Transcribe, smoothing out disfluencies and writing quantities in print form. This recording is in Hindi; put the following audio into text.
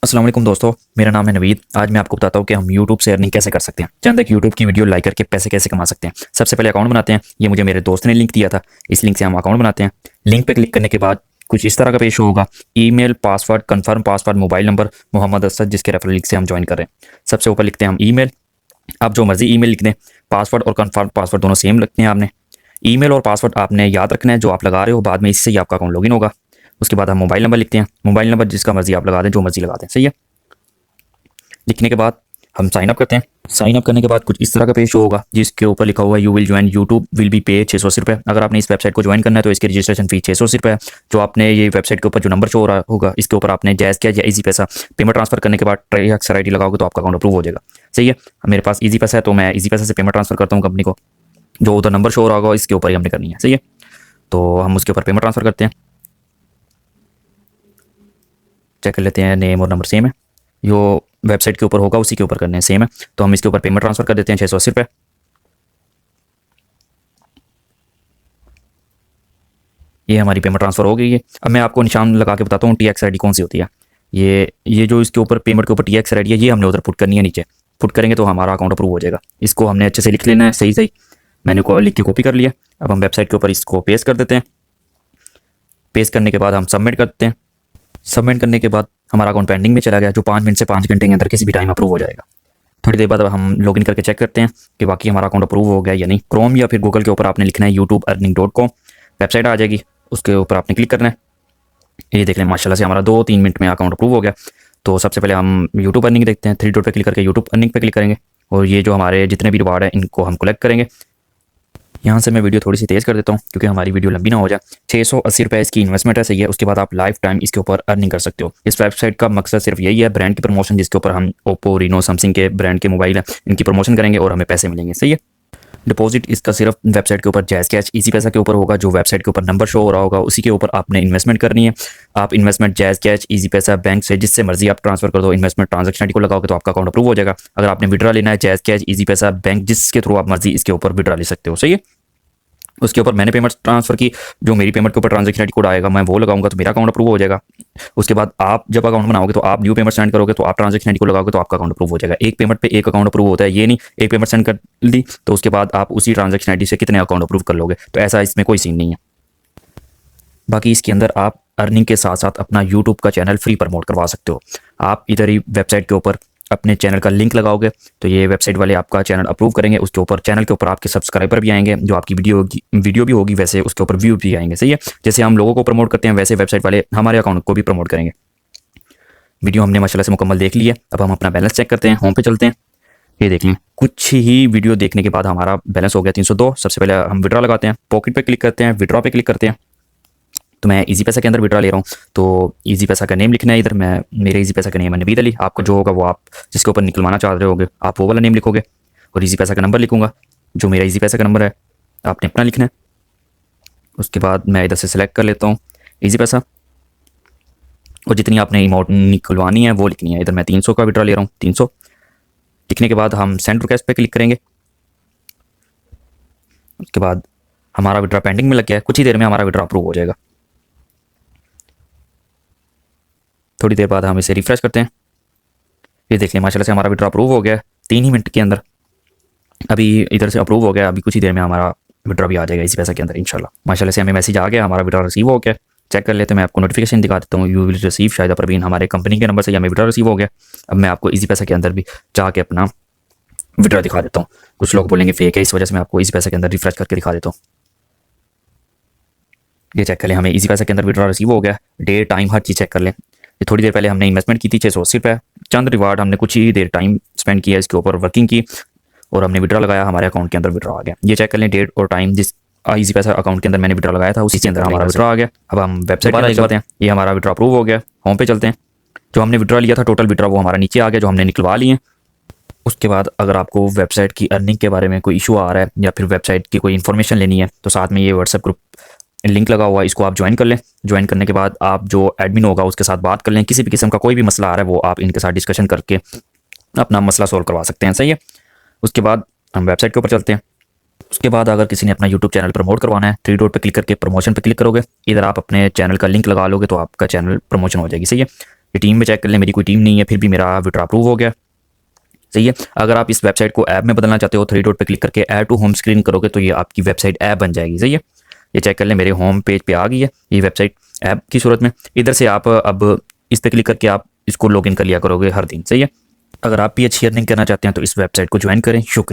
अस्सलाम वालेकुम दोस्तों, मेरा नाम है नवीद। आज मैं आपको बताता हूँ कि हम YouTube से अर्निंग कैसे कर सकते हैं। चंद एक YouTube की वीडियो लाइक करके पैसे कैसे कमा सकते हैं। सबसे पहले अकाउंट बनाते हैं। ये मुझे मेरे दोस्त ने लिंक दिया था, इस लिंक से हम अकाउंट बनाते हैं। लिंक पे क्लिक करने के बाद कुछ इस तरह का पेज शो होगा। Email, password, confirm password, mobile number, Mohammad Asad जिसके रेफरल लिंक से हम ज्वाइन कर रहे हैं। सबसे ऊपर लिखते हैं हम ईमेल। आप जो मर्जी ईमेल लिख दें। पासवर्ड और कन्फर्म पासवर्ड दोनों सेम रखते हैं आपने। ईमेल और पासवर्ड आपने याद रखना है जो आप लगा रहे हो, बाद में इससे ही आपका अकाउंट लॉगिन होगा। उसके बाद हम मोबाइल नंबर लिखते हैं। मोबाइल नंबर जिसका मर्जी आप लगा दें, जो मर्जी लगा दें, सही है। लिखने के बाद हम साइन अप करते हैं। साइन अप करने के बाद कुछ इस तरह का पेज शो होगा जिसके ऊपर लिखा हुआ है you will join YouTube will be पे 680 रुपये। अगर आपने इस वेबसाइट को ज्वाइन करना है तो इसकी रजिस्ट्रेशन फी 680 रुपये है। जो आपने ये वेबसाइट के ऊपर जो नंबर शो हो रहा होगा इसके ऊपर आपने जैज़ किया या इजी पैसा पेमेंट ट्रांसफर करने के बाद ट्रांजैक्शन आईडी लगाओगे तो आपका अकाउंट अप्रूव हो जाएगा, सही है। मेरे पास इजी पैसा है तो मैं इजी पैसा से पेमेंट ट्रांसफर करता हूँ कंपनी को। जो उधर नंबर शो हो रहा होगा इसके ऊपर ही हमने करनी है, सही है। तो हम उसके ऊपर पेमेंट ट्रांसफर करते हैं। चेक कर लेते हैं नेम और नंबर सेम है। जो वेबसाइट के ऊपर होगा उसी के ऊपर करने हैं, सेम है। तो हम इसके ऊपर पेमेंट ट्रांसफर कर देते हैं 680 रुपये। ये हमारी पेमेंट ट्रांसफर हो गई है। अब मैं आपको निशान लगा के बताता हूँ TX ID कौन सी होती है। ये जो इसके ऊपर पेमेंट के ऊपर TX ID है ये हमने उधर पुट करनी है नीचे। पुट करेंगे तो हमारा अकाउंट अप्रूव हो जाएगा। इसको हमने अच्छे से लिख लेना है, सही सही। मैंने को लिख के कॉपी कर लिया। अब हम वेबसाइट के ऊपर इसको पेस्ट कर देते हैं। पेस्ट करने के बाद हम सबमिट करते हैं। सबमिट करने के बाद हमारा अकाउंट पेंडिंग में चला गया, जो 5 मिनट से 5 घंटे के अंदर किसी भी टाइम अप्रूव हो जाएगा। थोड़ी देर बाद अब हम लॉगिन करके चेक करते हैं कि बाकी हमारा अकाउंट अप्रूव हो गया या नहीं। क्रोम या फिर गूगल के ऊपर आपने लिखना है youtubeearning.com, वेबसाइट आ जाएगी, उसके ऊपर आपने क्लिक करना है। ये देख लें माशाल्लाह से हमारा 2-3 मिनट में अकाउंट अप्रूव हो गया। तो सबसे पहले हम यूट्यूब अर्निंग देखते हैं। 3 डॉट पे क्लिक करके यूट्यूब अर्निंग पे क्लिक करेंगे और ये जो हमारे जितने भी रिवार्ड है इनको हम कलेक्ट करेंगे। यहाँ से मैं वीडियो थोड़ी सी तेज़ कर देता हूँ क्योंकि हमारी वीडियो लंबी ना हो जाए। 680 रुपये इसकी इन्वेस्टमेंट है, सही है। उसके बाद आप लाइफ टाइम इसके ऊपर अर्निंग कर सकते हो। इस वेबसाइट का मकसद सिर्फ यही है, ब्रांड की प्रमोशन, जिसके ऊपर हम ओप्पो, रीनो, सैमसंग के ब्रांड के मोबाइल हैं इनकी प्रमोशन करेंगे और हमें पैसे मिलेंगे, सही है। डिपॉजिट इसका सिर्फ वेबसाइट के ऊपर जैज़ कैश इजी पैसा के ऊपर होगा। जो वेबसाइट के ऊपर नंबर शो हो रहा होगा उसी के ऊपर आपने इन्वेस्टमेंट करनी है। आप इन्वेस्टमेंट जैज़ कैश इजी पैसा बैंक से जिससे मर्जी आप ट्रांसफर कर दो। इन्वेस्टमेंट ट्रांजैक्शन आईडी को लगाओगे तो आपका अकाउंट अप्रूव हो जाएगा। अगर आपने विड्रा लेना है जैज़ कैश इजी पैसा बैंक जिसके थ्रू आप मर्जी इसके ऊपर विड्रा ले सकते हो, सही है। उसके ऊपर मैंने पेमेंट ट्रांसफर की, जो मेरी पेमेंट के ऊपर ट्रांजैक्शन आईडी कोड आएगा मैं वो लगाऊंगा तो मेरा अकाउंट अप्रूव हो जाएगा। उसके बाद आप जब अकाउंट बनाओगे तो आप न्यू पेमेंट सेंड करोगे तो आप ट्रांजैक्शन आईडी को लगाओगे तो आपका अकाउंट अप्रूव हो जाएगा। एक पेमेंट पे एक अकाउंट अप्रूव होता है, ये नहीं एक पेमेंट सेंड कर दी तो उसके बाद आप उसी ट्रांजैक्शन आईडी से कितने अकाउंट अप्रूव कर लोगे, तो ऐसा इसमें कोई सीन नहीं है। बाकी इसके अंदर आप अर्निंग के साथ साथ अपना यूट्यूब का चैनल फ्री प्रमोट करवा सकते हो। आप इधर ही वेबसाइट के ऊपर अपने चैनल का लिंक लगाओगे तो ये वेबसाइट वाले आपका चैनल अप्रूव करेंगे। उसके ऊपर चैनल के ऊपर आपके सब्सक्राइबर भी आएंगे, जो आपकी वीडियो भी होगी वैसे उसके ऊपर व्यू भी आएंगे, सही है। जैसे हम लोगों को प्रमोट करते हैं वैसे वेबसाइट वाले हमारे अकाउंट को भी प्रमोट करेंगे। वीडियो हमने माशाल्लाह से मुकम्मल देख ली है। अब हम अपना बैलेंस चेक करते हैं। होम पे चलते हैं। ये देख लें कुछ ही वीडियो देखने के बाद हमारा बैलेंस हो गया 302। सबसे पहले हम विड्रॉ लगाते हैं। पॉकेट पे क्लिक करते हैं, विड्रॉ पे क्लिक करते हैं। तो मैं इजी पैसा के अंदर विड्रॉ ले रहा हूँ तो इजी पैसा का नेम लिखना है। इधर मैं मेरे इजी पैसा का नेम है नवीद अली। आपको जो होगा वो आप जिसके ऊपर निकलवाना चाह रहे होगे आप वो वाला नेम लिखोगे और इजी पैसा का नंबर लिखूंगा। जो मेरा इजी पैसा का नंबर है आपने अपना लिखना है। उसके बाद मैं इधर से सिलेक्ट कर लेता हूँ इजी पैसा और जितनी आपने अमाउंट निकलवानी है वो लिखनी है। इधर मैं 300 का विड्रॉ ले रहा हूँ। 300 लिखने के बाद हम सेंड रिक्वेस्ट पे क्लिक करेंगे। उसके बाद हमारा विड्रॉ पेंडिंग में लग गया है, कुछ ही देर में हमारा विड्रॉ अप्रूव हो जाएगा। थोड़ी देर बाद हम इसे रिफ्रेश करते हैं। ये देख लें माशाल्लाह से हमारा विड्रॉ अप्रूव हो गया 3 ही मिनट के अंदर। अभी इधर से अप्रूव हो गया, अभी कुछ ही देर में हमारा विड्रॉ भी आ जाएगा इसी पैसा के अंदर इंशाल्लाह। माशाल्लाह से हमें मैसेज आ गया, हमारा विड्रॉ रिसीव हो गया। चेक कर लेते हैं, मैं आपको नोटिफिकेशन दिखा देता हूँ। यू विल रिसीव शायद प्रवीण हमारे कंपनी के नंबर से हमें विड्रॉ रिसीव हो गया। अब मैं आपको इसी पैसा के अंदर भी जाके अपना विड्रॉ दिखा देता हूँ। कुछ लोग बोलेंगे फेक है, इस वजह से मैं आपको इसी पैसा के अंदर रिफ्रेश करके दिखा देता हूँ। ये चेक कर लें, हमें इसी पैसा के अंदर विड्रॉ रिसीव हो गया। डेट टाइम हर चीज़ चेक कर लें। ये थोड़ी देर पहले हमने इन्वेस्टमेंट की थी 680 रुपये। चंद रिवार्ड हमने कुछ ही देर टाइम स्पेंड किया इसके ऊपर वर्किंग की और हमने विड्रॉ लगाया, हमारे अकाउंट के अंदर विड्रॉ आ गया। ये चेक कर लें डेट और टाइम जिस इजी पैसा अकाउंट के अंदर मैंने विड्रॉ लगाया था उसी के अंदर हमारा विड्रॉ आ गया। अब हम वेबसाइट पर चलते हैं। ये हमारा विड्रॉ अप्रूव हो गया। होम पे चलते हैं। जो हमने विड्रॉ लिया था टोटल विड्रॉ वो हमारा नीचे आ गया, जो हमने निकलवा लिए। उसके बाद अगर आपको वेबसाइट की अर्निंग के बारे में कोई इशू आ रहा है या फिर वेबसाइट की कोई इन्फॉर्मेशन लेनी है तो साथ में ये व्हाट्सएप ग्रुप लिंक लगा हुआ है, इसको आप ज्वाइन कर लें। ज्वाइन करने के बाद आप जो एडमिन होगा उसके साथ बात कर लें। किसी भी किस्म का कोई भी मसला आ रहा है वो आप इनके साथ डिस्कशन करके अपना मसला सॉल्व करवा सकते हैं, सही है। उसके बाद हम वेबसाइट के ऊपर चलते हैं। उसके बाद अगर किसी ने अपना यूट्यूब चैनल प्रमोट करवाना है 3 डॉट पे क्लिक करके प्रमोशन पे क्लिक करोगे। इधर आप अपने चैनल का लिंक लगा लोगे तो आपका चैनल प्रमोशन हो जाएगी, सही है। ये टीम में चेक कर लें, मेरी कोई टीम नहीं है, फिर भी मेरा विड्रॉ अप्रूव हो गया। सही है। अगर आप इस वेबसाइट को ऐप में बदलना चाहते हो, 3 डॉट पे क्लिक करके ऐड टू होम स्क्रीन करोगे तो ये आपकी वेबसाइट ऐप बन जाएगी। सही है। ये चेक कर लें, मेरे होम पेज पे आ गई है ये वेबसाइट ऐप की सूरत में। इधर से आप अब इस पे क्लिक करके आप इसको लॉगिन कर लिया करोगे हर दिन। सही है। अगर आप भी अच्छी अर्निंग करना चाहते हैं तो इस वेबसाइट को ज्वाइन करें। शुक्रिया।